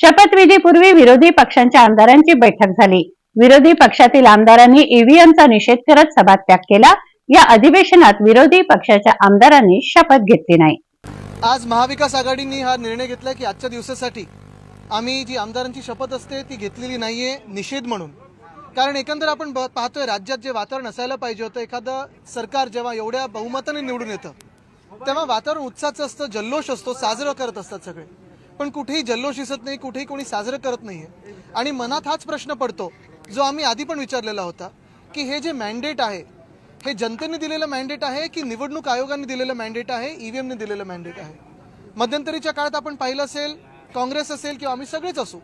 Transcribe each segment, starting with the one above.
शपथविधीपूर्वी विरोधी पक्षांच्या आमदारांची बैठक झाली। विरोधी पक्षातील आमदारांनी ईव्हीएमचा निषेध करत सभात्याग केला। या अधिवेशनात विरोधी पक्षाच्या आमदारांनी शपथ घेतली नाही। आज महाविकास आघाडीने हा निर्णय घेतला की आजच्या दिवसासाठी आम्ही जी आमदारांची शपथ असते ती घेतलेली नाहीये, निषेध म्हणून। कारण एकंदर आपण पाहतोय राज्यात जे वातावरण असायला पाहिजे होतं, एखादं सरकार जेव्हा एवढ्या बहुमताने निवडून येतं तेव्हा वातावरण उत्साहाचं असतं, जल्लोष असतो, साजरं करत असतात सगळे। पण कुठेही जल्लोष दिसत नाही, कुठेही कोणी साजरं करत नाहीये। आणि मनात हाच प्रश्न पडतो जो आम्ही आधी पण विचारलेला होता की हे जे मॅन्डेट आहे हे जनतेने दिलेलं मॅन्डेट आहे की निवडणूक आयोगाने दिलेलं मॅन्डेट आहे, ईव्हीएमने दिलेलं मॅन्डेट आहे। मध्यंतरीच्या काळात आपण पाहिलं असेल, काँग्रेस असेल किंवा आम्ही सगळेच असू,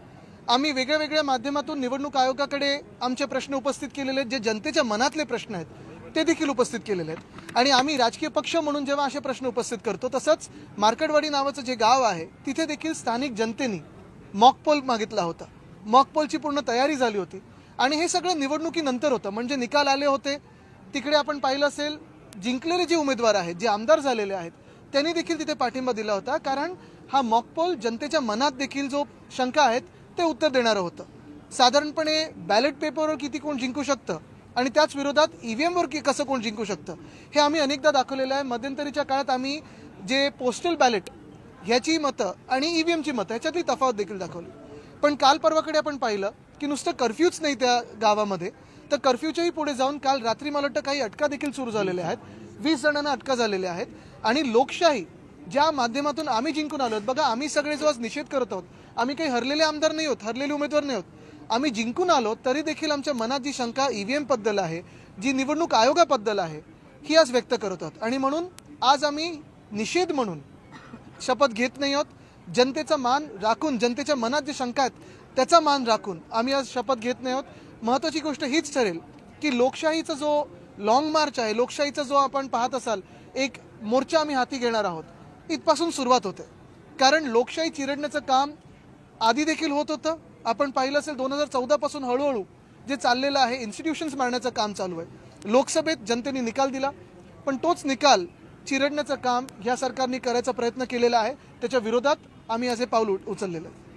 आम्ही वेगळ्या वेगळ्या माध्यमातून निवडणूक आयोगाकडे आमचे प्रश्न उपस्थित केलेले आहेत, जे जनतेच्या मनातले प्रश्न आहेत ते देखील उपस्थित केलेले आहेत। आणि आम्ही राजकीय पक्ष म्हणून जेव्हा असे प्रश्न उपस्थित करतो, तसंच मार्केटवाडी नावाचं जे गाव आहे तिथे देखील स्थानिक जनतेने मॉकपोल मागितला होता। मॉकपोलची पूर्ण तयारी झाली होती आणि हे सगळं निवडणुकीनंतर होतं, म्हणजे निकाल आले होते। तिकडे आपण पाहिलं असेल, जिंकलेले जे उमेदवार आहेत, जे आमदार झालेले आहेत, त्यांनी देखील तिथे पाठिंबा दिला होता, कारण हा मॉकपोल जनतेच्या मनात देखील जो शंका आहेत ते उत्तर देणारं होतं। साधारणपणे बॅलेट पेपरवर किती कोण जिंकू शकतं आणि त्याच विरोधात ईव्हीएमवर कसं कोण जिंकू शकतं हे आम्ही अनेकदा दाखवलेलं आहे। मध्यंतरीच्या काळात आम्ही जे पोस्टल बॅलेट ह्याची मतं आणि ईव्हीएमची मतं ह्याच्यातली तफावत देखील दाखवली। पण काल परवाकडे आपण पाहिलं की नुसतं कर्फ्यूच नाही त्या गावामध्ये, तर कर्फ्यूच्याही पुढे जाऊन काल रात्री मला वाटतं काही अटका देखील सुरू झालेल्या आहेत। 20 जणांना अटका झालेल्या आहेत। आणि लोकशाही ज्या माध्यमातून आम्ही जिंकून आलो, बघा आम्ही सगळे जो आज निषेध करत आहोत, आम्ही काही हरलेले आमदार नाही आहोत, हरलेले उमेदवार नाही आहोत, आम्ही जिंकून आलो, तरी देखील आमच्या मनात जी शंका ईव्हीएम बद्दल आहे, जी निवडणूक आयोगाबद्दल आहे, ही आज व्यक्त करत आहोत। आणि म्हणून आज आम्ही निषेध म्हणून शपथ घेत नाही आहोत। जनतेचा मान राखून, जनतेच्या मनात जे शंका आहेत त्याचा मान राखून आम्ही आज शपथ घेत नाही आहोत। महत्त्वाची गोष्ट हीच ठरेल की लोकशाहीचा जो लॉंग मार्च आहे, लोकशाहीचा जो आपण पाहत असाल एक मोर्चा आम्ही हाती घेणार आहोत, इथपासून सुरुवात होते। कारण लोकशाही चिरडण्याचं काम आधी देखील होत होतं। आपण पाहिलं असेल 2014 पासून हळूहळू जे चाललेलं आहे, इन्स्टिट्यूशन्स मारण्याचं काम चालू आहे। लोकसभेत जनतेने निकाल दिला, पण तोच निकाल चिरडण्याचं काम ह्या सरकारने करायचा प्रयत्न केलेला आहे। त्याच्या विरोधात आम्ही असे पाऊल उचललेलं आहे।